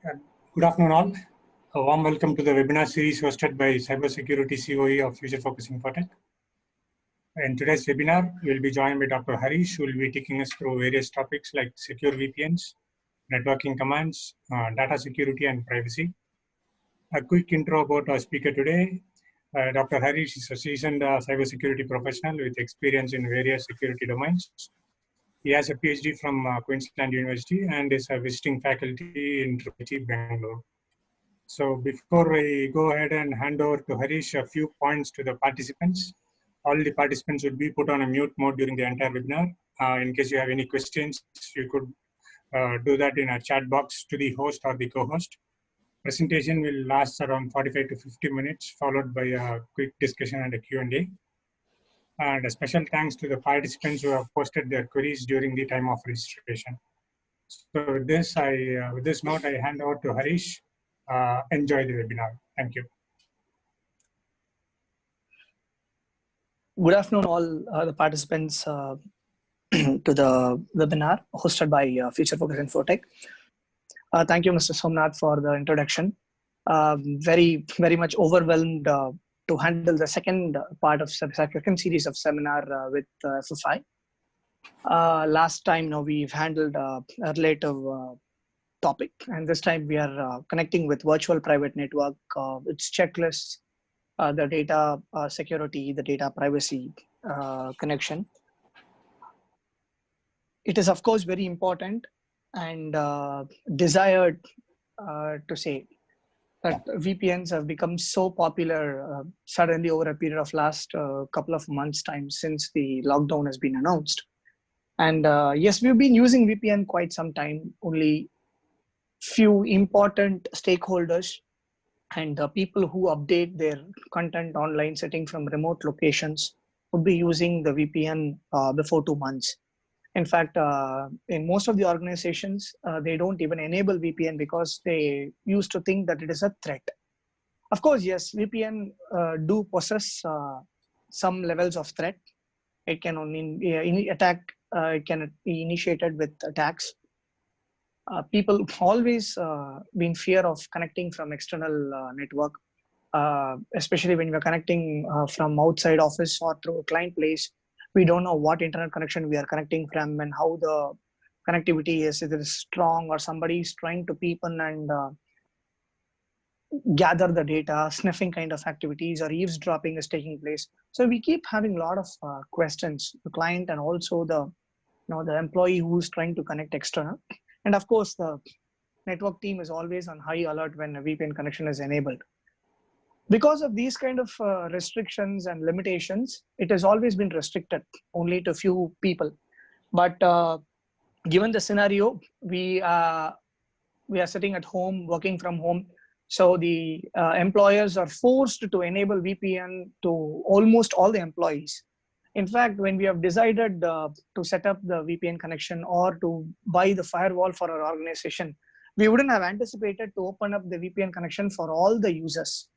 Uh, Good afternoon, all. A warm welcome to the webinar series hosted by Cybersecurity COE of Future Focus Infotech. In today's webinar, we'll be joined by Dr. Harish, who will be taking us through various topics like secure VPNs, networking commands, data security, and privacy. A quick intro about our speaker today. Dr. Harish is a seasoned cybersecurity professional with experience in various security domains. He has a PhD from Queensland University and is a visiting faculty in IIT Bangalore. So before I go ahead and hand over to Harish, a few points to the participants. All the participants will be put on a mute mode during the entire webinar. In case you have any questions, you could do that in a chat box to the host or the co-host. Presentation will last around 45 to 50 minutes, followed by a quick discussion and a Q&A. And a special thanks to the participants who have posted their queries during the time of registration. So with this note, I hand over to Harish. Enjoy the webinar. Thank you. Good afternoon, all the participants to the webinar hosted by Future Focus Infotech. Thank you, Mr. Somnath, for the introduction. Very much overwhelmed to handle the second part of second series of seminar with FFI. Last time, we've handled a relative topic, and this time we are connecting with virtual private network, its checklists, the data security, the data privacy connection. It is, of course, very important and desired to say that VPNs have become so popular suddenly over a period of last couple of months' time since the lockdown has been announced. And yes, we've been using VPN quite some time. Only few important stakeholders and the people who update their content online sitting from remote locations would be using the VPN before 2 months. In fact, in most of the organizations, they don't even enable VPN because they used to think that it is a threat. Of course, yes, VPN do possess some levels of threat. It can only attack, it can be initiated with attacks. People always be in fear of connecting from external network, especially when we're connecting from outside office or through a client place. We don't know what internet connection we are connecting from and how the connectivity is, if it is strong or somebody is trying to peep in and gather the data, sniffing kind of activities or eavesdropping is taking place. So we keep having a lot of questions, the client and also the employee who's trying to connect external. And of course, the network team is always on high alert when a VPN connection is enabled. Because of these kind of restrictions and limitations, it has always been restricted only to few people. But given the scenario, we are sitting at home, working from home. So the employers are forced to enable VPN to almost all the employees. In fact, when we have decided to set up the VPN connection or to buy the firewall for our organization, we wouldn't have anticipated to open up the VPN connection for all the users.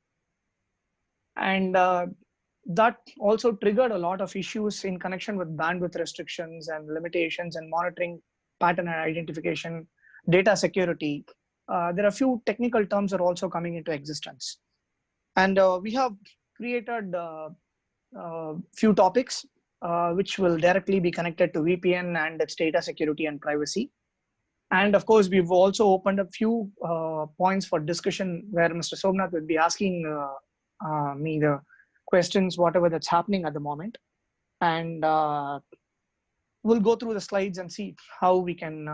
And that also triggered a lot of issues in connection with bandwidth restrictions and limitations and monitoring, pattern identification, data security. There are a few technical terms that are also coming into existence. And we have created few topics which will directly be connected to VPN and its data security and privacy. And of course, we've also opened a few points for discussion where Mr. Somnath will be asking me the questions, whatever that's happening at the moment. And we'll go through the slides and see how we can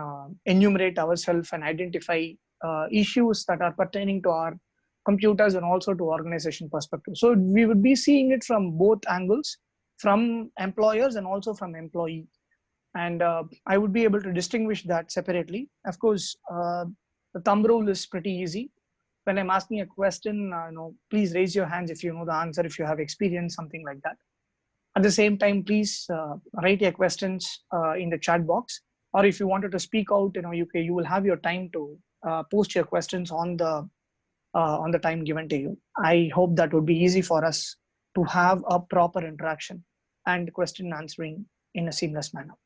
enumerate ourselves and identify issues that are pertaining to our computers and also to organization perspective. So we would be seeing it from both angles, from employers and also from employee. And I would be able to distinguish that separately. Of course, the thumb rule is pretty easy. When I'm asking a question, please raise your hands if you know the answer, if you have experience, something like that. At the same time, please write your questions in the chat box. Or if you wanted to speak out, you will have your time to post your questions on the time given to you. I hope that would be easy for us to have a proper interaction and question answering in a seamless manner.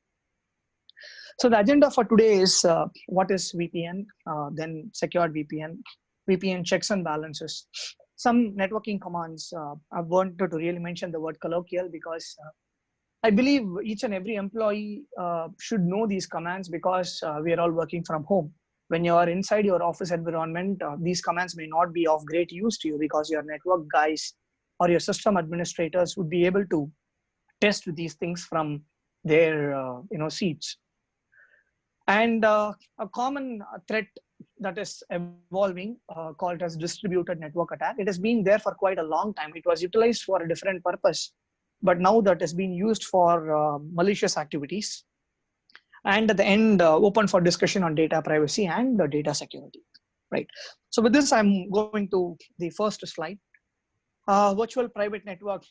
So the agenda for today is what is VPN, then secured VPN, VPN checks and balances, some networking commands. I wanted to really mention the word colloquial because I believe each and every employee should know these commands because we are all working from home. When you are inside your office environment, these commands may not be of great use to you because your network guys or your system administrators would be able to test these things from their seats. And a common threat that is evolving called as distributed network attack. It has been there for quite a long time. It was utilized for a different purpose, but now that has been used for malicious activities. And at the end, open for discussion on data privacy and data security. Right. So with this, I'm going to the first slide. Virtual private network.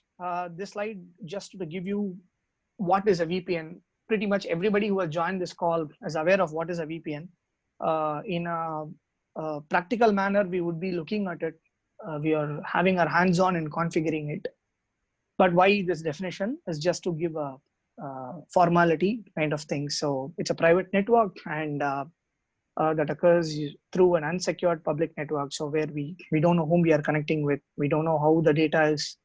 This slide just to give you what is a VPN. Pretty much everybody who has joined this call is aware of what is a VPN. In a practical manner, we would be looking at it. We are having our hands on and configuring it. But why this definition is just to give a formality kind of thing. So it's a private network and that occurs through an unsecured public network. So where we don't know whom we are connecting with. We don't know how the data is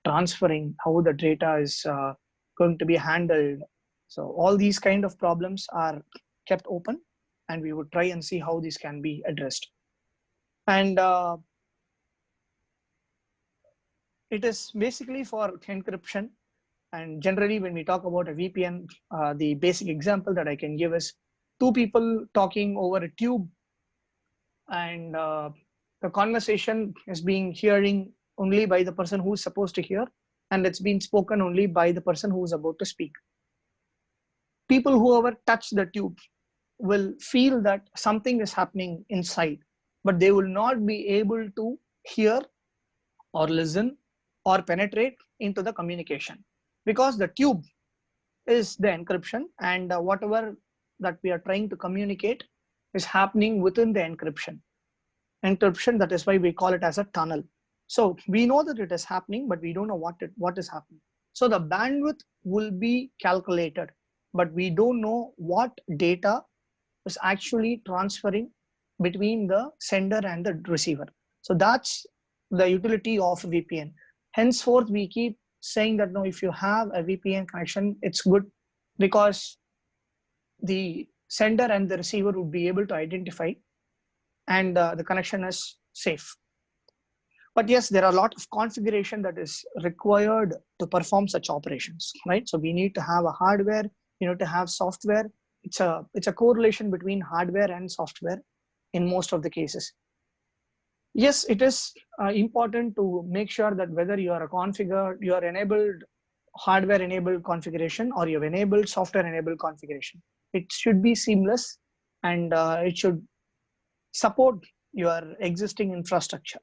transferring, how the data is going to be handled. So all these kind of problems are kept open and we would try and see how these can be addressed. And it is basically for encryption. And generally when we talk about a VPN, the basic example that I can give is two people talking over a tube and the conversation is being hearing only by the person who's supposed to hear and it's being spoken only by the person who's about to speak. People who ever touch the tube will feel that something is happening inside, but they will not be able to hear or listen or penetrate into the communication because the tube is the encryption and whatever that we are trying to communicate is happening within the encryption. That is why we call it as a tunnel. So we know that it is happening, but we don't know what is happening. So the bandwidth will be calculated, but we don't know what data is actually transferring between the sender and the receiver. So that's the utility of VPN. Henceforth, we keep saying that no, if you have a VPN connection, it's good because the sender and the receiver would be able to identify and the connection is safe. But yes, there are a lot of configuration that is required to perform such operations, right? So we need to have a hardware, you need to have software. It's a correlation between hardware and software in most of the cases. Yes, it is important to make sure that whether you are you are enabled hardware enabled configuration or you've enabled software enabled configuration. It should be seamless and it should support your existing infrastructure.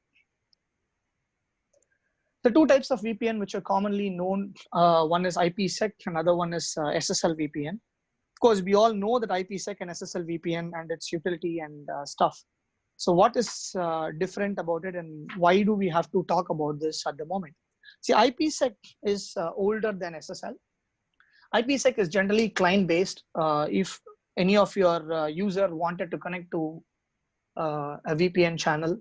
The two types of VPN which are commonly known, one is IPsec, another one is SSL VPN. Of course, we all know that IPsec and SSL VPN and its utility and stuff. So what is different about it and why do we have to talk about this at the moment? See, IPsec is older than SSL. IPsec is generally client-based. If any of your user wanted to connect to a VPN channel,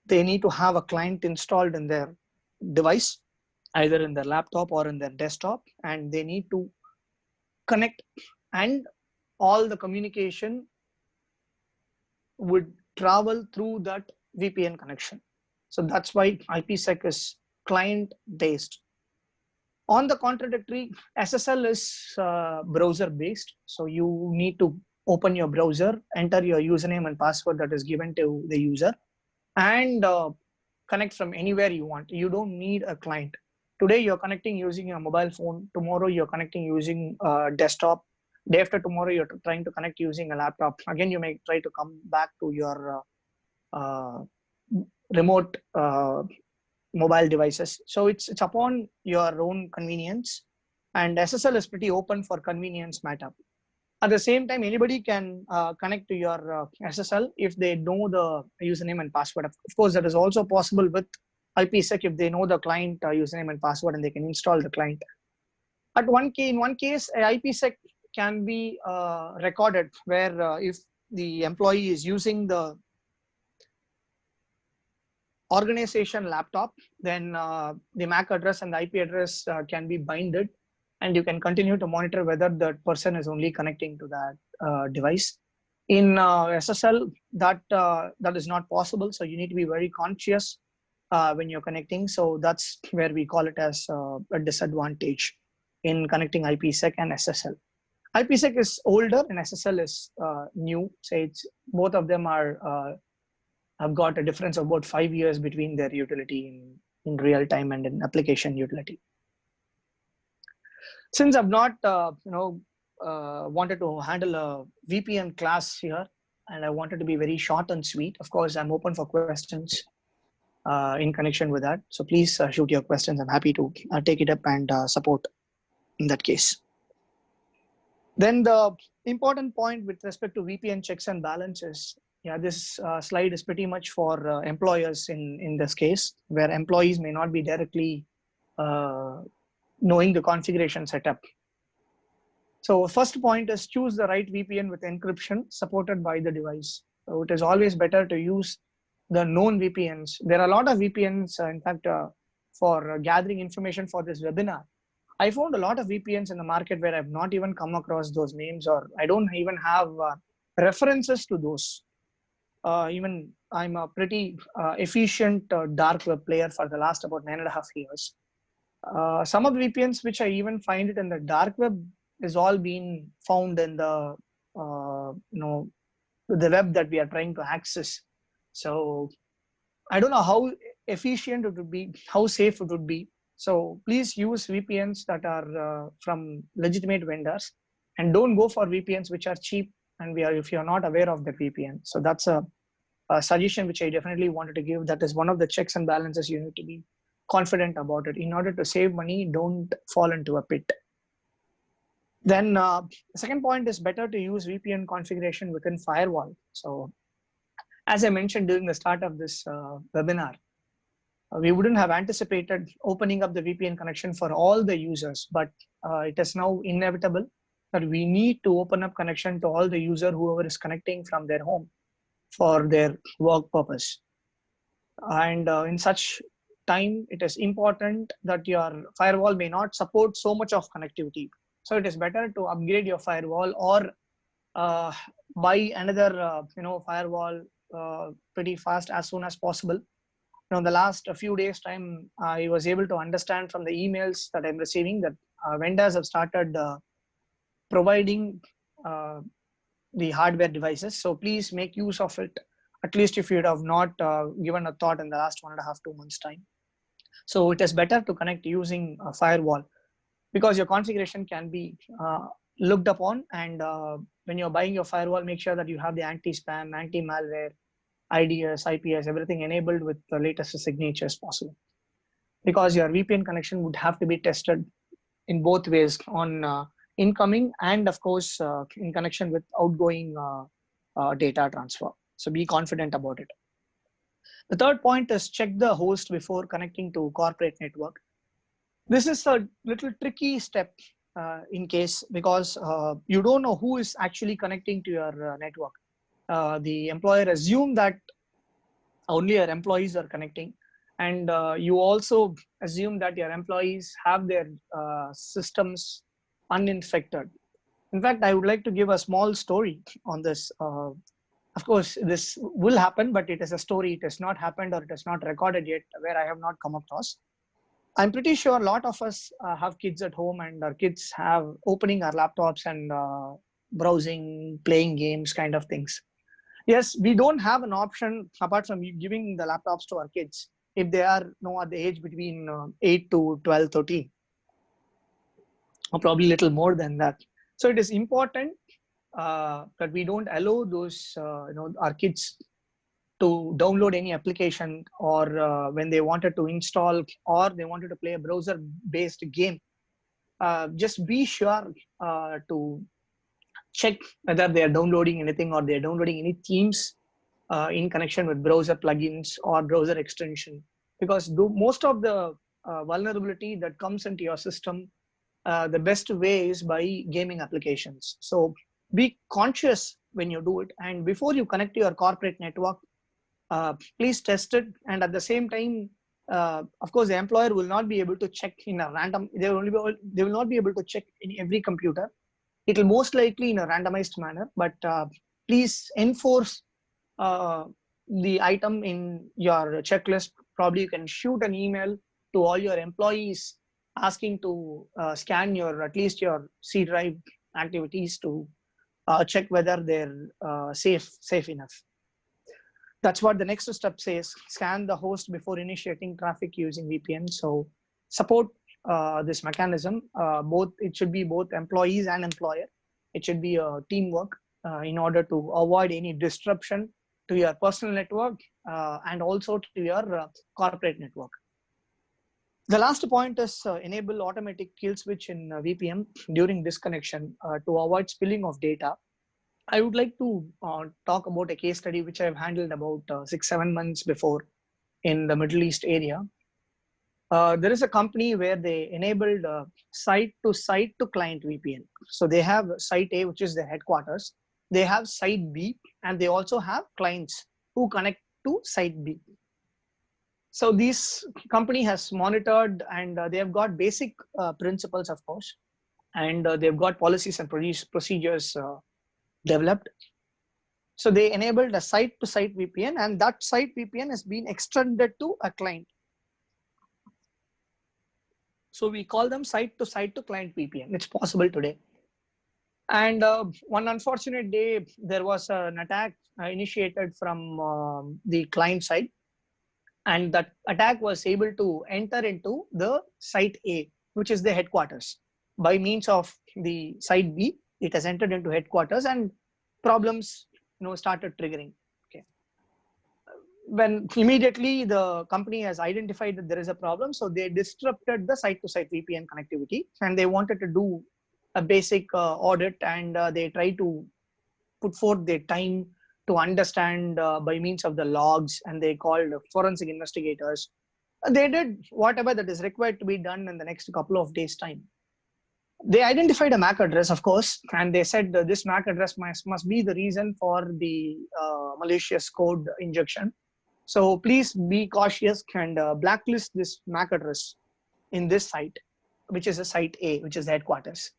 they need to have a client installed in their device, either in their laptop or in their desktop, and they need to connect and all the communication would travel through that VPN connection. So that's why IPsec is client-based. On the contradictory, SSL is browser-based. So you need to open your browser, enter your username and password that is given to the user, and connect from anywhere you want. You don't need a client. Today you're connecting using a mobile phone. Tomorrow you're connecting using a desktop. Day after tomorrow you're trying to connect using a laptop. Again, you may try to come back to your remote mobile devices. So it's upon your own convenience, and SSL is pretty open for convenience matter. At the same time, anybody can connect to your SSL if they know the username and password. Of course, that is also possible with IPsec if they know the client username and password and they can install the client. In one case, IPsec can be recorded, where if the employee is using the organization laptop, then the MAC address and the IP address can be binded, and you can continue to monitor whether that person is only connecting to that device. In SSL, that is not possible, so you need to be very conscious when you're connecting. So that's where we call it as a disadvantage in connecting IPsec and SSL. IPsec is older and SSL is new. So it's both of them are have got a difference of about 5 years between their utility in real time and in application utility. Since I've not wanted to handle a VPN class here, and I wanted to be very short and sweet, of course, I'm open for questions in connection with that. So please shoot your questions. I'm happy to take it up and support in that case. Then the important point with respect to VPN checks and balances, yeah, this slide is pretty much for employers in this case, where employees may not be directly knowing the configuration setup. So first point is choose the right VPN with encryption supported by the device. So it is always better to use the known VPNs. There are a lot of VPNs, in fact, for gathering information for this webinar. I found a lot of VPNs in the market where I've not even come across those names, or I don't even have references to those. Even I'm a pretty efficient dark web player for the last about 9.5 years. Some of the VPNs which I even find it in the dark web is all being found in the the web that we are trying to access. So I don't know how efficient it would be, how safe it would be. So please use VPNs that are from legitimate vendors, and don't go for VPNs which are cheap and if you're not aware of the VPN. So that's a suggestion which I definitely wanted to give. That is one of the checks and balances you need to be confident about it. In order to save money, don't fall into a pit. Then the second point is better to use VPN configuration within firewall. So as I mentioned during the start of this webinar, we wouldn't have anticipated opening up the VPN connection for all the users, but it is now inevitable that we need to open up connection to all the user, whoever is connecting from their home for their work purpose. And in such time, it is important that your firewall may not support so much of connectivity. So it is better to upgrade your firewall or buy another firewall pretty fast as soon as possible. Now, the last few days time, I was able to understand from the emails that I'm receiving that vendors have started providing the hardware devices. So please make use of it, at least if you have not given a thought in the last 1.5-2 months time. So it is better to connect using a firewall, because your configuration can be looked upon. And when you're buying your firewall, make sure that you have the anti-spam, anti-malware, IDS, IPS, everything enabled with the latest signatures possible. Because your VPN connection would have to be tested in both ways, on incoming and of course in connection with outgoing data transfer. So be confident about it. The third point is check the host before connecting to corporate network. This is a little tricky step in case, because you don't know who is actually connecting to your network. The employer assume that only your employees are connecting, and you also assume that your employees have their systems uninfected. In fact, I would like to give a small story on this. Of course, this will happen, but it is a story. It has not happened, or it has not recorded yet, where I have not come across. I'm pretty sure a lot of us have kids at home, and our kids have opening our laptops and browsing, playing games, kind of things. Yes, we don't have an option apart from giving the laptops to our kids if they are at the age between 8 to 12, 13, or probably a little more than that. So it is important that we don't allow those our kids to download any application, or when they wanted to install or they wanted to play a browser-based game. Just be sure to check whether they are downloading anything, or they are downloading any themes in connection with browser plugins or browser extension. Because most of the vulnerability that comes into your system the best way is by gaming applications. So be conscious when you do it, and before you connect to your corporate network, please test it. And at the same time, of course, the employer will not be able to check in a random. They will not be able to check in every computer. It will most likely in a randomized manner. But please enforce the item in your checklist. Probably you can shoot an email to all your employees asking to scan your at least your C drive activities to check whether they're safe enough. That's what the next step says. Scan the host before initiating traffic using VPN. So support this mechanism. It should be both employees and employer. It should be a teamwork in order to avoid any disruption to your personal network and also to your corporate network. The last point is enable automatic kill switch in VPN during disconnection to avoid spilling of data. I would like to talk about a case study which I've handled about 6-7 months before in the Middle East area. There is a company where they enabled site to client VPN. So they have site A, which is the headquarters. They have site B, and they also have clients who connect to site B. So this company has monitored, and they have got basic principles, of course, and they've got policies and procedures developed. So they enabled a site-to-site VPN, and that site VPN has been extended to a client. So we call them site to client VPN. It's possible today. And one unfortunate day, there was an attack initiated from the client side, and that attack was able to enter into the site A, which is the headquarters. By means of the site B, it has entered into headquarters, and problems started triggering. Okay, when immediately the company has identified that there is a problem, so they disrupted the site-to-site VPN connectivity, and they wanted to do a basic audit, and they tried to put forth their time to understand by means of the logs, and they called forensic investigators. They did whatever that is required to be done in the next couple of days' time. They identified a MAC address, of course, and they said this MAC address must be the reason for the malicious code injection. So please be cautious and blacklist this MAC address in this site, which is a site A, which is the headquarters.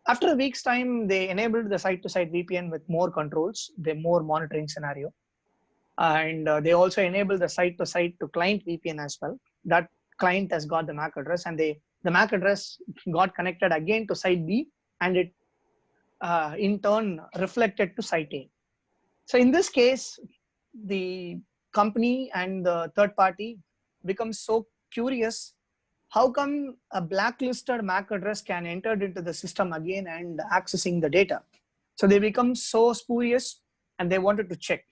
After a week's time, they enabled the site-to-site VPN with more controls, the more monitoring scenario. And they also enabled the site-to-site to client VPN as well. That client has got the MAC address, and the MAC address got connected again to site B, and it in turn reflected to site A. So in this case, the company and the third party becomes so curious. How come a blacklisted MAC address can enter into the system again and accessing the data? So they become so spurious, and they wanted to check.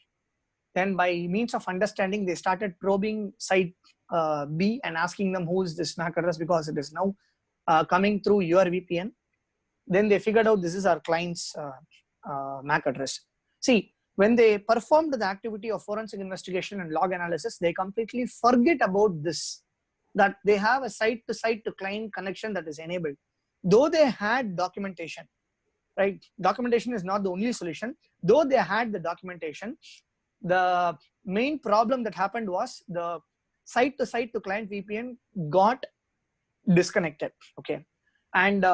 Then by means of understanding, they started probing site B and asking them who is this MAC address, because it is now coming through your VPN. Then they figured out this is our client's MAC address. See, when they performed the activity of forensic investigation and log analysis, they completely forget about this, that they have a site to client connection that is enabled. Though they had documentation, right? Documentation is not the only solution. Though they had the documentation, the main problem that happened was the site to client VPN got disconnected. Okay, and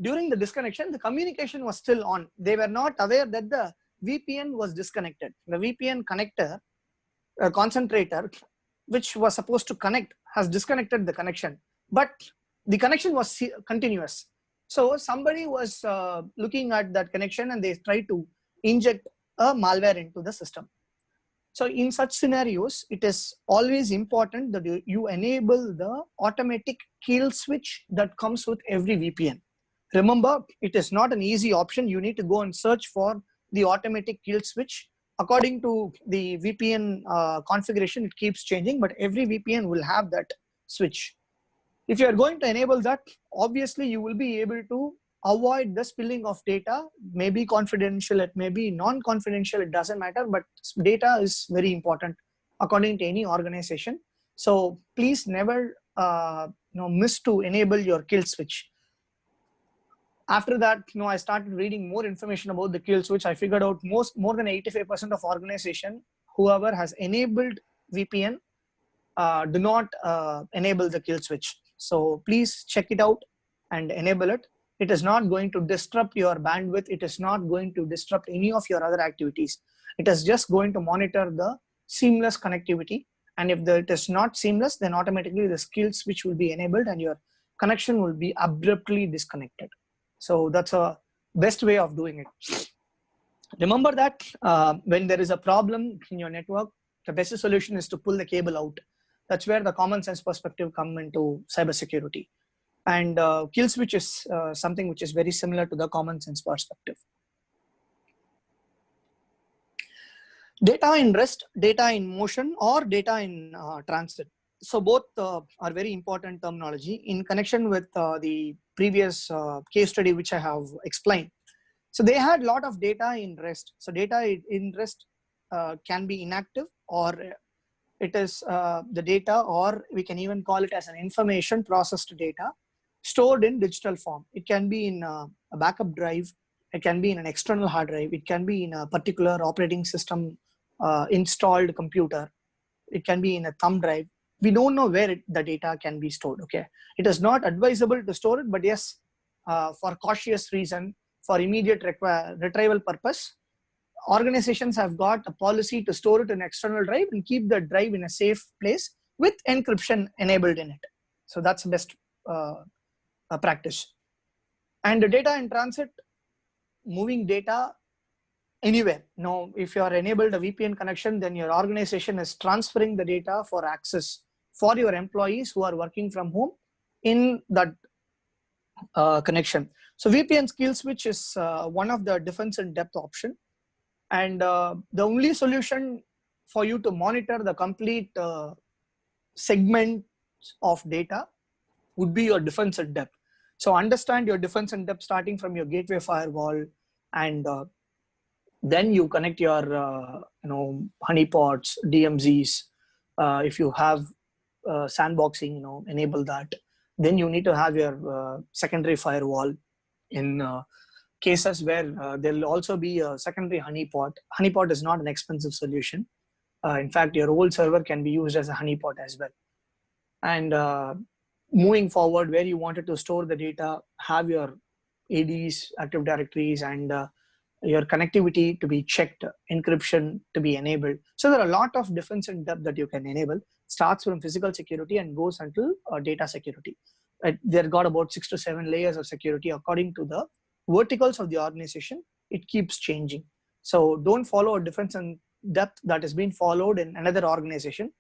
during the disconnection, the communication was still on. They were not aware that the VPN was disconnected. The VPN connector, concentrator, which was supposed to connect, has disconnected the connection, but the connection was continuous. So somebody was looking at that connection, and they tried to inject a malware into the system. So in such scenarios, it is always important that you enable the automatic kill switch that comes with every VPN. Remember, it is not an easy option. You need to go and search for the automatic kill switch. According to the VPN configuration, it keeps changing, but every VPN will have that switch. If you are going to enable that, obviously you will be able to avoid the spilling of data. Maybe confidential, it may be non-confidential, it doesn't matter, but data is very important according to any organization. So please never miss to enable your kill switch. After that, I started reading more information about the kill switch. I figured out more than 85% of organization, whoever has enabled VPN, do not enable the kill switch. So please check it out and enable it. It is not going to disrupt your bandwidth. It is not going to disrupt any of your other activities. It is just going to monitor the seamless connectivity. And if it is not seamless, then automatically the kill switch will be enabled and your connection will be abruptly disconnected. So that's a best way of doing it. Remember that when there is a problem in your network, the best solution is to pull the cable out. That's where the common sense perspective come into cybersecurity. And kill switch is something which is very similar to the common sense perspective. Data in rest, data in motion, or data in transit. So both are very important terminology in connection with the previous case study which I have explained. So they had a lot of data in rest. So data in rest can be inactive, or it is the data, or we can even call it as an information processed data stored in digital form. It can be in a backup drive. It can be in an external hard drive. It can be in a particular operating system installed computer. It can be in a thumb drive. We don't know where the data can be stored. Okay, it is not advisable to store it, but yes, for cautious reason, for immediate retrieval purpose, organizations have got a policy to store it in external drive and keep the drive in a safe place with encryption enabled in it. So that's the best practice. And the data in transit, moving data anywhere. Now, if you are enabled a VPN connection, then your organization is transferring the data for access for your employees who are working from home in that connection. So VPN kill switch is one of the defense in depth option. And the only solution for you to monitor the complete segment of data would be your defense in depth. So understand your defense in depth starting from your gateway firewall, and then you connect your honeypots, DMZs. If you have sandboxing, enable that. Then you need to have your secondary firewall in cases where there will also be a secondary honeypot. Honeypot is not an expensive solution. In fact, your old server can be used as a honeypot as well. And moving forward, where you wanted to store the data, have your ADs, Active Directories, and your connectivity to be checked, encryption to be enabled. So there are a lot of defense in depth that you can enable. Starts from physical security and goes until data security. They've got about 6 to 7 layers of security according to the verticals of the organization. It keeps changing. So don't follow a defense in depth that has been followed in another organization.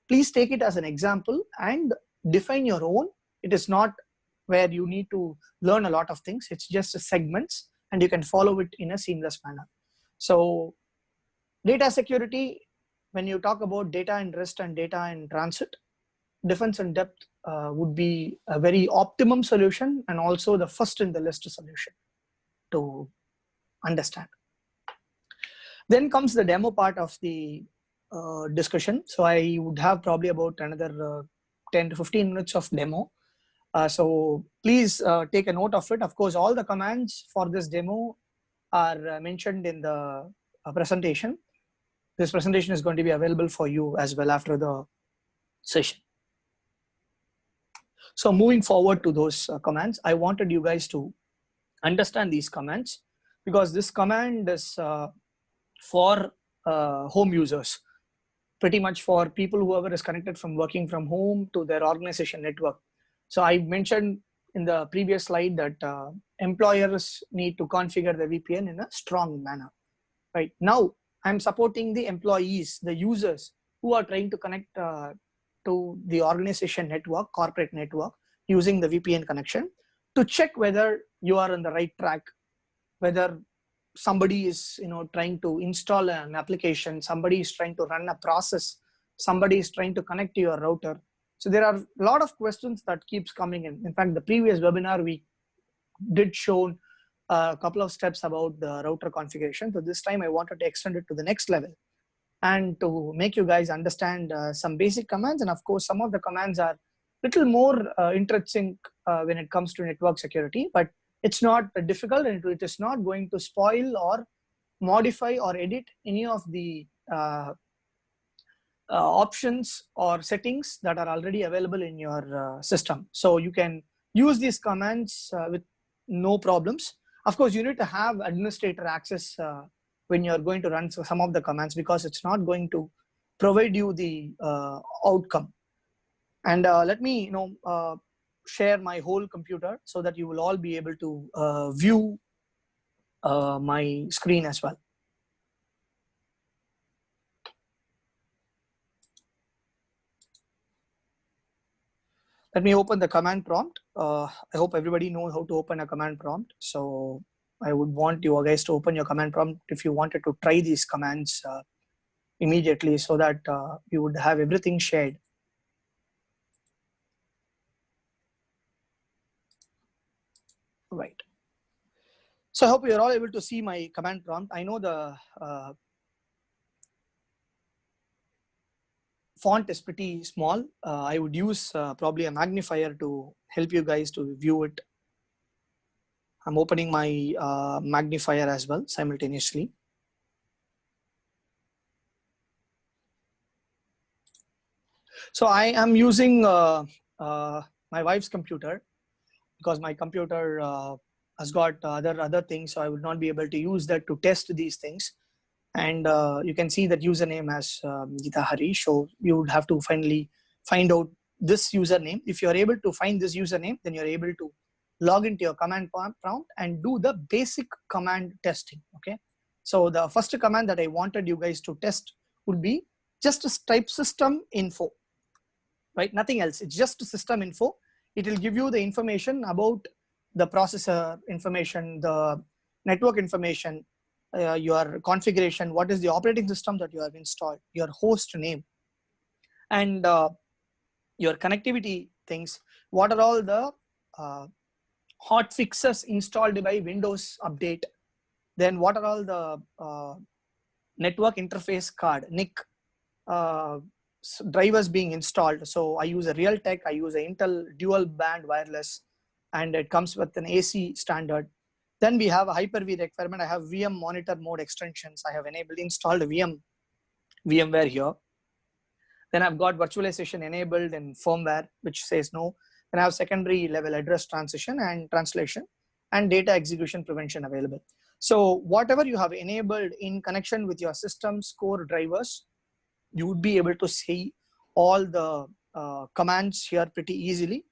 Please take it as an example and define your own. It is not where you need to learn a lot of things. It's just segments, and you can follow it in a seamless manner. So data security, when you talk about data in rest and data in transit, defense in depth would be a very optimum solution, and also the first in the list solution to understand. Then comes the demo part of the discussion. So I would have probably about another 10 to 15 minutes of demo. So please take a note of it. Of course, all the commands for this demo are mentioned in the presentation. This presentation is going to be available for you as well after the session. So moving forward to those commands, I wanted you guys to understand these commands, because this command is for home users, pretty much for people whoever is connected from working from home to their organization network. So I mentioned in the previous slide that employers need to configure the VPN in a strong manner. Right now, I'm supporting the employees, the users who are trying to connect to the organization network, corporate network, using the VPN connection to check whether you are on the right track, whether somebody is trying to install an application, somebody is trying to run a process, somebody is trying to connect to your router. So there are a lot of questions that keeps coming in. In fact, the previous webinar we did show a couple of steps about the router configuration. So this time I wanted to extend it to the next level and to make you guys understand some basic commands. And of course, some of the commands are little more interesting when it comes to network security, but it's not difficult, and it is not going to spoil or modify or edit any of the options or settings that are already available in your system. So you can use these commands with no problems. Of course, you need to have administrator access when you're going to run some of the commands, because it's not going to provide you the outcome. And let me share my whole computer so that you will all be able to view my screen as well. Let me open the command prompt. I hope everybody knows how to open a command prompt. So I would want you guys to open your command prompt if you wanted to try these commands immediately, so that you would have everything shared. Right. So I hope you're all able to see my command prompt. I know the font is pretty small. I would use probably a magnifier to help you guys to view it. I'm opening my magnifier as well simultaneously. So I am using my wife's computer, because my computer has got other things, so I would not be able to use that to test these things. And you can see that username as Gita Harish. So you would have to finally find out this username. If you're able to find this username, then you're able to log into your command prompt and do the basic command testing. Okay. So the first command that I wanted you guys to test would be just type system info, right? Nothing else. It's just system info. It will give you the information about the processor information, the network information, your configuration, what is the operating system that you have installed, your host name, and your connectivity things. What are all the hot fixes installed by Windows Update? Then what are all the network interface card, NIC, drivers being installed? So I use a Realtek, I use an Intel dual band wireless, and it comes with an AC standard. Then we have a Hyper-V requirement. I have VM monitor mode extensions. I have enabled installed VMware here. Then I've got virtualization enabled in firmware, which says no. Then I have secondary level address transition and translation and data execution prevention available. So whatever you have enabled in connection with your system's core drivers, you would be able to see all the commands here pretty easily.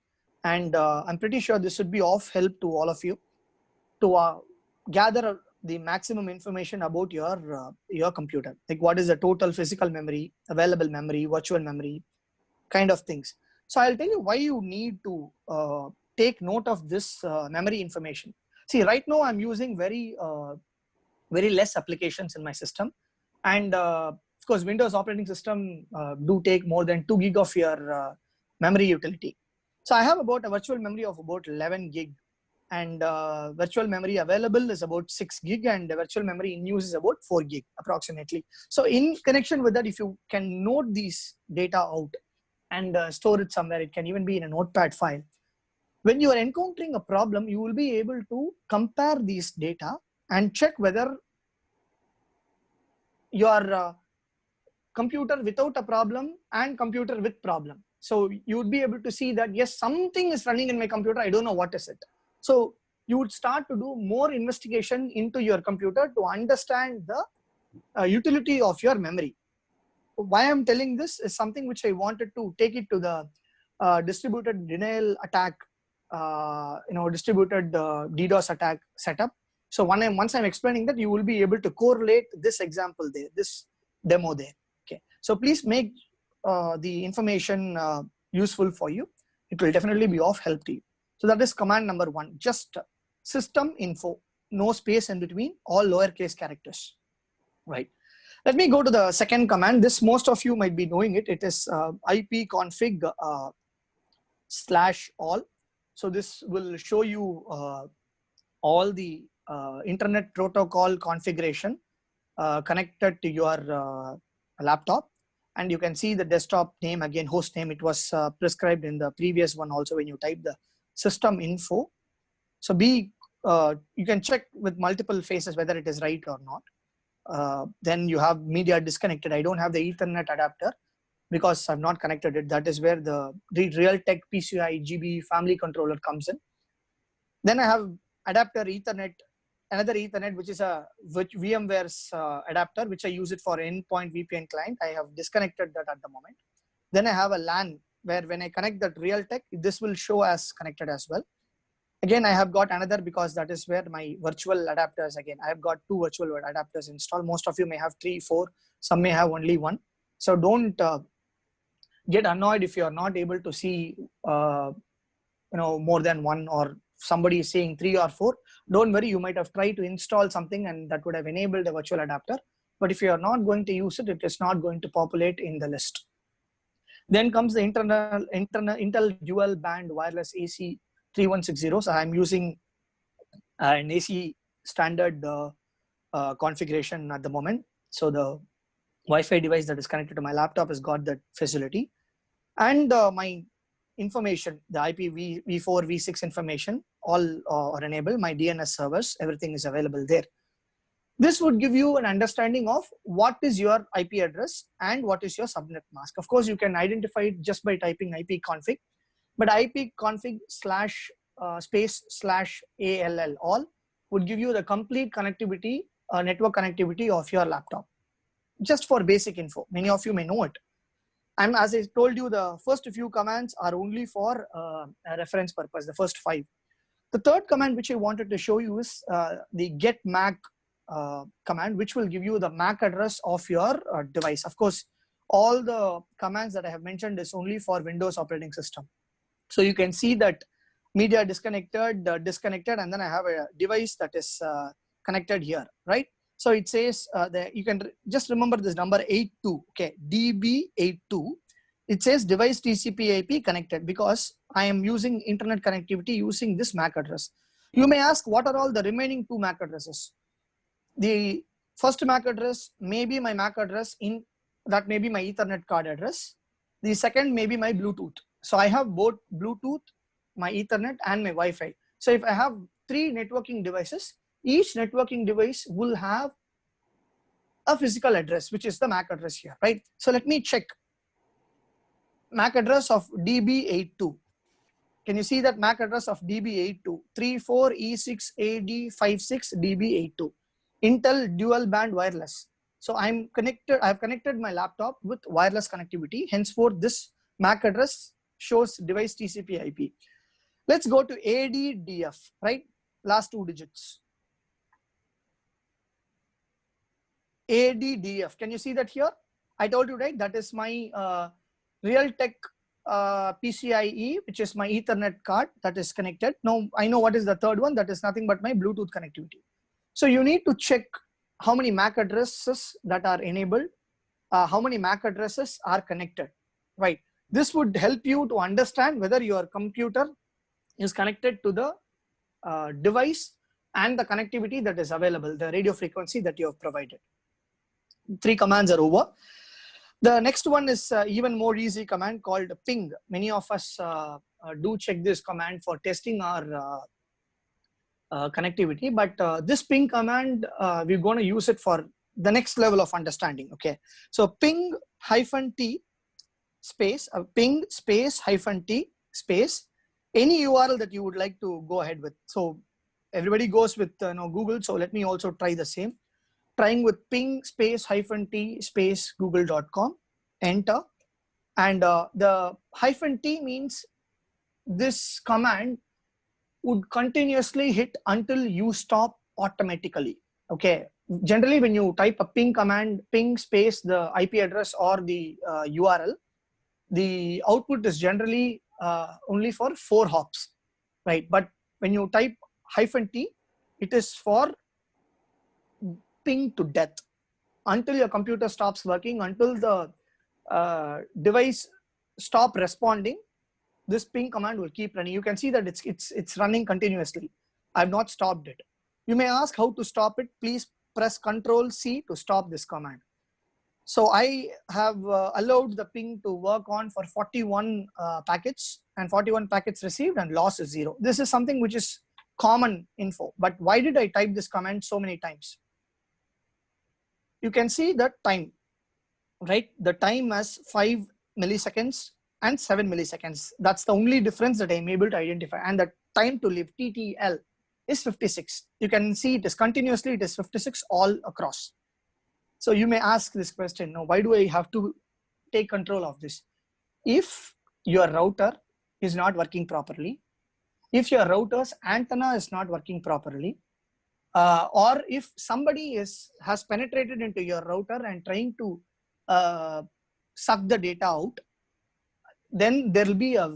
And I'm pretty sure this would be of help to all of you to gather the maximum information about your computer, like what is the total physical memory, available memory, virtual memory, kind of things. So I'll tell you why you need to take note of this memory information. See, right now I'm using very less applications in my system, and of course Windows operating system do take more than 2 gig of your memory utility. So I have about a virtual memory of about 11 gig, and virtual memory available is about 6 gig, and the virtual memory in use is about 4 gig approximately. So in connection with that, if you can note these data out and store it somewhere, it can even be in a notepad file. When you are encountering a problem, you will be able to compare these data and check whether your computer without a problem and computer with problem. So you would be able to see that, yes, something is running in my computer, I don't know what is it. So you would start to do more investigation into your computer to understand the utility of your memory. Why I'm telling this is something which I wanted to take it to the distributed denial attack, distributed DDoS attack setup. So once I'm explaining that, you will be able to correlate this example there, this demo there. Okay, so please make the information useful for you. It will definitely be of help to you. So that is command number 1, just system info, no space in between, all lowercase characters, right? Let me go to the second command. This most of you might be knowing it. It is ipconfig /all. So this will show you all the internet protocol configuration connected to your laptop. And you can see the desktop name again, host name. It was prescribed in the previous one also when you type the system info. So you can check with multiple phases whether it is right or not. Then you have media disconnected. I don't have the Ethernet adapter because I've not connected it. That is where the Realtek PCI GB family controller comes in. Then I have adapter Ethernet, another Ethernet, which is VMware's adapter, which I use it for endpoint VPN client. I have disconnected that at the moment. Then I have a LAN where when I connect that Realtek, this will show as connected as well. Again, I have got another because that is where my virtual adapters, again, I have got 2 virtual adapters installed. Most of you may have 3, 4, some may have only 1. So don't get annoyed if you're not able to see more than 1, or somebody is saying 3 or 4. Don't worry, you might have tried to install something and that would have enabled a virtual adapter. But if you are not going to use it, it is not going to populate in the list. Then comes the Intel dual band wireless AC 3160. So I'm using an AC standard configuration at the moment. So the Wi-Fi device that is connected to my laptop has got that facility. And my information, the IPv4, V6 information, all are enabled. My DNS servers, everything is available there. This would give you an understanding of what is your IP address and what is your subnet mask. Of course, you can identify it just by typing ipconfig, but ipconfig /space/all all would give you the complete connectivity, network connectivity of your laptop. Just for basic info, many of you may know it. And as I told you, the first few commands are only for a reference purpose, the first 5. The third command which I wanted to show you is the get MAC command, which will give you the MAC address of your device. Of course, all the commands that I have mentioned is only for Windows operating system. So you can see that media disconnected, and then I have a device that is connected here, right? So it says that you can just remember this number 82, okay, DB82. It says device TCP IP connected because I am using internet connectivity using this MAC address. You may ask, what are all the remaining 2 MAC addresses? The first MAC address may be my MAC address, that may be my Ethernet card address. The second may be my Bluetooth. So I have both Bluetooth, my Ethernet, and my Wi-Fi. So if I have 3 networking devices, each networking device will have a physical address, which is the MAC address here, right? So let me check MAC address of DB82. Can you see that MAC address of DB82? 34E6AD56DB82. Intel dual band wireless. So I've connected my laptop with wireless connectivity. Henceforth, this MAC address shows device TCP IP. Let's go to ADDF, right? Last 2 digits. ADDF. Can you see that here? I told you, right? That is my Realtek PCIe, which is my Ethernet card that is connected. Now I know what is the third one. That is nothing but my Bluetooth connectivity. So you need to check how many MAC addresses that are enabled, how many MAC addresses are connected, right? This would help you to understand whether your computer is connected to the device and the connectivity that is available, the radio frequency that you have provided. 3 commands are over. The next one is even more easy command called ping. Many of us do check this command for testing our connectivity, but this ping command, we're going to use it for the next level of understanding. Okay, so ping -t space, ping space -t space, any URL that you would like to go ahead with. So everybody goes with Google. So let me also try the same. Trying with ping space -t space google.com, enter. And the -t means this command would continuously hit until you stop automatically. Okay. Generally, when you type a ping command, ping space the IP address or the URL, the output is generally only for 4 hops, right? But when you type -t, it is for ping to death until your computer stops working, until the device stop responding. This ping command will keep running. You can see that it's running continuously. I've not stopped it. You may ask how to stop it. Please press Ctrl+C to stop this command. So I have allowed the ping to work on for 41 packets, and 41 packets received, and loss is 0. This is something which is common info. But why did I type this command so many times? You can see the time, right? The time as 5 milliseconds and 7 milliseconds. That's the only difference that I'm able to identify. And the time to live, TTL, is 56. You can see it is continuously, it is 56 all across. So you may ask this question, now why do I have to take control of this? If your router is not working properly, if your router's antenna is not working properly, or if somebody has penetrated into your router and trying to suck the data out, then there will be a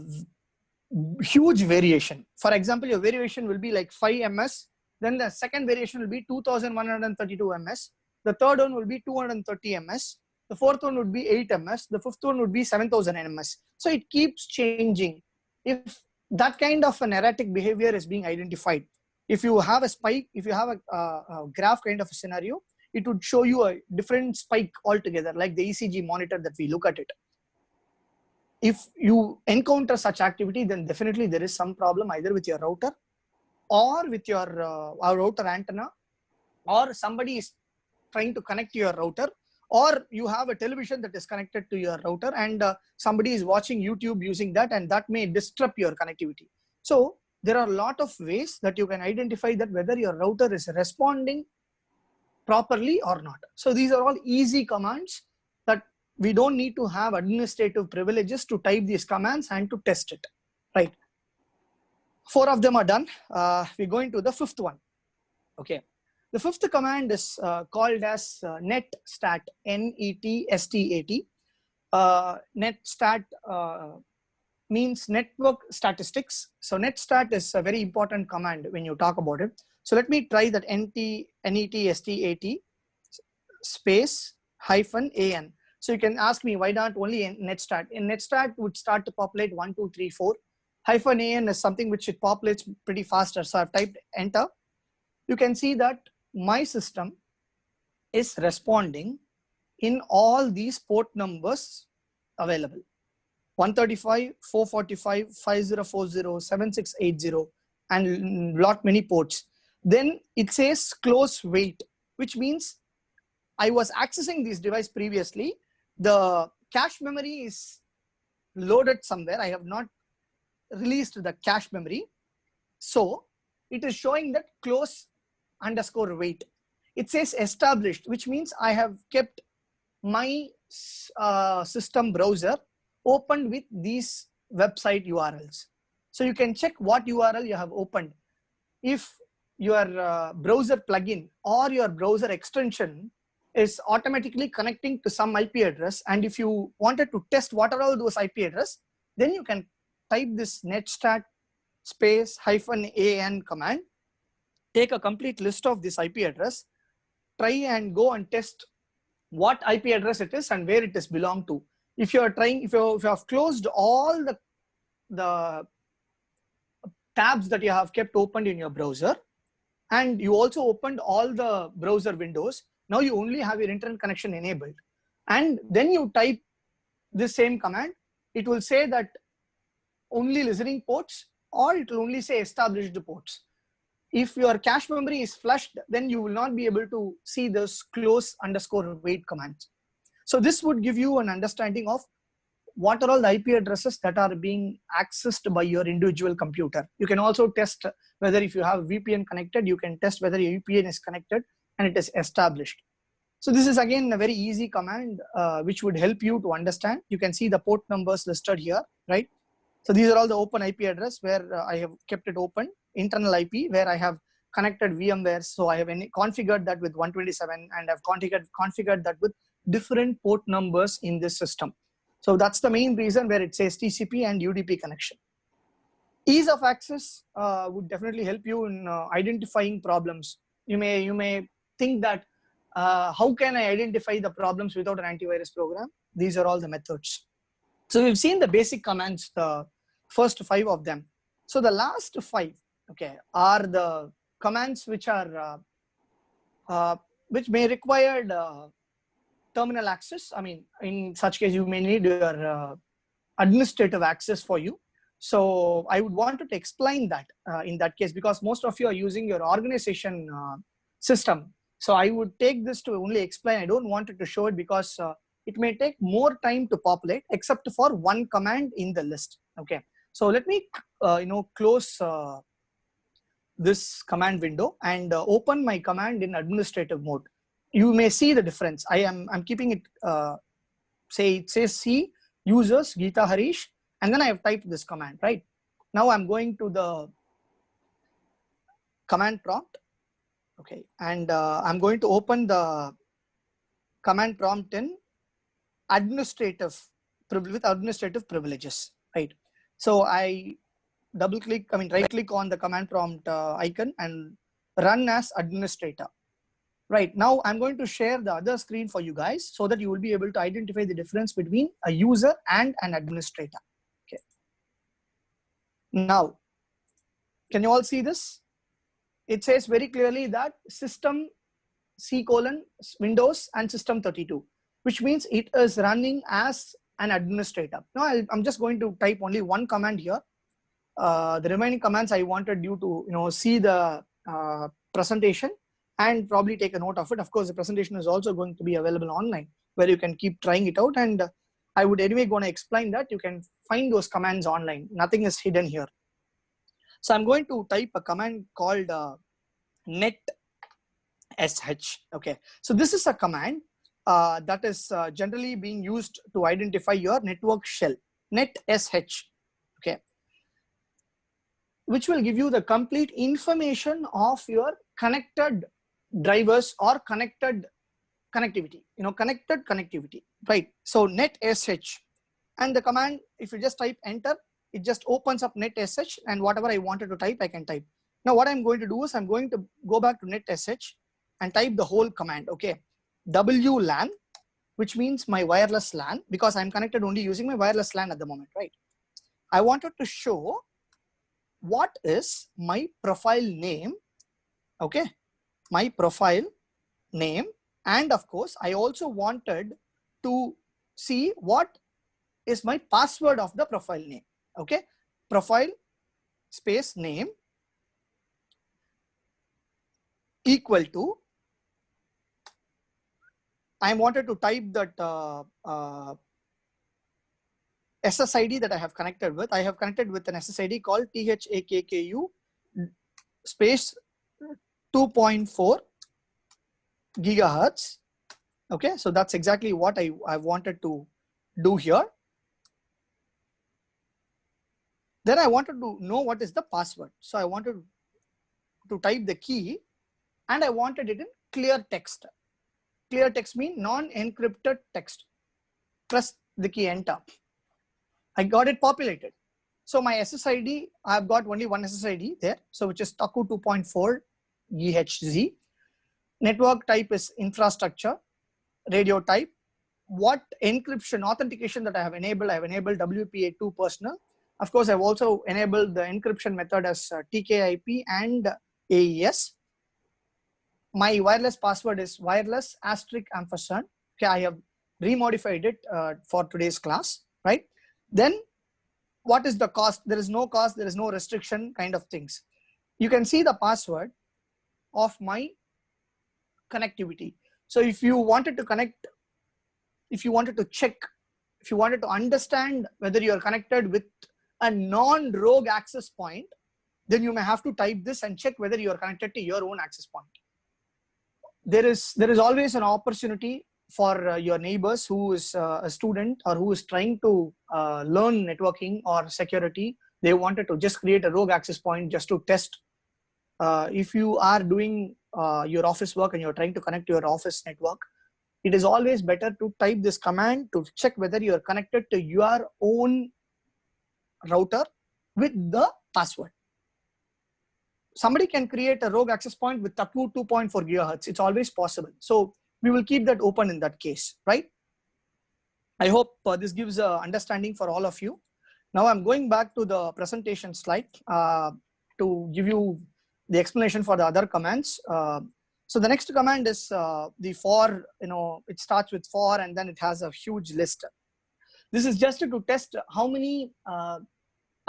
huge variation. For example, your variation will be like 5 ms, then the second variation will be 2132 ms, the third one will be 230 ms, the fourth one would be 8 ms, the fifth one would be 7000 ms. So it keeps changing. If that kind of an erratic behavior is being identified, if you have a spike, if you have a graph kind of a scenario, it would show you a different spike altogether, like the ECG monitor that we look at it. If you encounter such activity, then definitely there is some problem either with your router or with your router antenna, or somebody is trying to connect to your router, or you have a television that is connected to your router and somebody is watching YouTube using that, and that may disrupt your connectivity. So there are a lot of ways that you can identify that whether your router is responding properly or not. So these are all easy commands that we don't need to have administrative privileges to type these commands and to test it, right? 4 of them are done. We're going to the fifth one. Okay. The fifth command is called as netstat, N-E-T-S-T-A-T. Netstat means network statistics. So netstat is a very important command when you talk about it. So let me try that N-E-T-S-T-A-T space -an. So you can ask me, why not only netstat? In netstat would start to populate 1, 2, 3, 4. -an is something which it populates pretty faster. So I've typed enter. You can see that my system is responding in all these port numbers available. 135, 445, 5040, 7680, and lot many ports. Then it says close wait, which means I was accessing this device previously. The cache memory is loaded somewhere. I have not released the cache memory. So it is showing that close_wait. It says established, which means I have kept my system browser opened with these website URLs. So you can check what URL you have opened. If your browser plugin or your browser extension is automatically connecting to some IP address, and if you wanted to test what are all those IP address, then you can type this netstat space -an command, take a complete list of this IP address, try and go and test what IP address it is and where it is belong to. If you are trying, if you have closed all the tabs that you have kept opened in your browser, and you also opened all the browser windows, now you only have your internet connection enabled, and then you type this same command, it will say that only listening ports, or it will only say established ports. If your cache memory is flushed, then you will not be able to see this close_wait commands. So this would give you an understanding of what are all the IP addresses that are being accessed by your individual computer. You can also test whether, if you have VPN connected, you can test whether your VPN is connected and it is established. So this is again a very easy command which would help you to understand. You can see the port numbers listed here, right? So these are all the open IP address where I have kept it open, internal IP where I have connected VMware. So I have configured that with 127 and I've configured that with different port numbers in this system. So that's the main reason where it says TCP and UDP connection. Ease of access would definitely help you in identifying problems. You may think that how can I identify the problems without an antivirus program? These are all the methods. So we've seen the basic commands, the first 5 of them. So the last 5, okay, are the commands which are which may require terminal access. I mean, in such case, you may need your administrative access for you. So I would want to explain that in that case, because most of you are using your organization system. So I would take this to only explain. I don't want it to show it because it may take more time to populate, except for one command in the list. Okay. So let me, close this command window and open my command in administrative mode. You may see the difference. I'm keeping it, it says C users Geeta Harish, and then I have typed this command, right? Now I'm going to the command prompt. Okay, and I'm going to open the command prompt in administrative with administrative privileges, right? So I right click on the command prompt icon and run as administrator. Right, now I'm going to share the other screen for you guys so that you will be able to identify the difference between a user and an administrator. Okay. Now, can you all see this? It says very clearly that system C: Windows and system 32, which means it is running as an administrator. Now I'm just going to type only one command here. The remaining commands I wanted you to see the presentation and probably take a note of it. Of course, the presentation is also going to be available online where you can keep trying it out. And I would anyway going to explain that you can find those commands online. Nothing is hidden here. So I'm going to type a command called net sh. Okay. So this is a command that is generally being used to identify your network shell, net sh. Okay. Which will give you the complete information of your connected drivers or connected connectivity, connected connectivity, right? So net sh, and the command, if you just type enter, it just opens up net sh, and whatever I wanted to type, I can type. Now what I'm going to do is I'm going to go back to net sh and type the whole command. Okay, WLAN, which means my wireless LAN, because I'm connected only using my wireless LAN at the moment, right? I wanted to show what is my profile name. Okay, my profile name, and of course I also wanted to see what is my password of the profile name. Okay, profile space name equal to, I wanted to type that SSID that I have connected with. I have connected with an SSID called THAKKU space 2.4 gigahertz. Okay, so that's exactly what I wanted to do here. Then I wanted to know what is the password. So I wanted to type the key, and I wanted it in clear text. Clear text means non-encrypted text. Press the key enter. I got it populated. So my SSID, I've got only one SSID there. So which is TAKU 2.4 GHz. Network type is infrastructure. Radio type. What encryption authentication that I have enabled WPA2 personal. Of course, I've also enabled the encryption method as TKIP and AES. My wireless password is wireless *ampersand. Okay, I have remodified it for today's class, right? Then what is the cost? There is no cost, there is no restriction kind of things. You can see the password of my connectivity. So if you wanted to connect, if you wanted to check, if you wanted to understand whether you are connected with a non-rogue access point, then you may have to type this and check whether you are connected to your own access point. There is always an opportunity for your neighbors who is a student or who is trying to learn networking or security. They wanted to just create a rogue access point just to test. If you are doing your office work and you're trying to connect to your office network, it is always better to type this command to check whether you are connected to your own router with the password. Somebody can create a rogue access point with TAKU 2.4 gigahertz. It's always possible. So we will keep that open in that case, right? I hope this gives an understanding for all of you. Now I'm going back to the presentation slide to give you the explanation for the other commands. So the next command is the for, it starts with for and then it has a huge list. This is just to test how many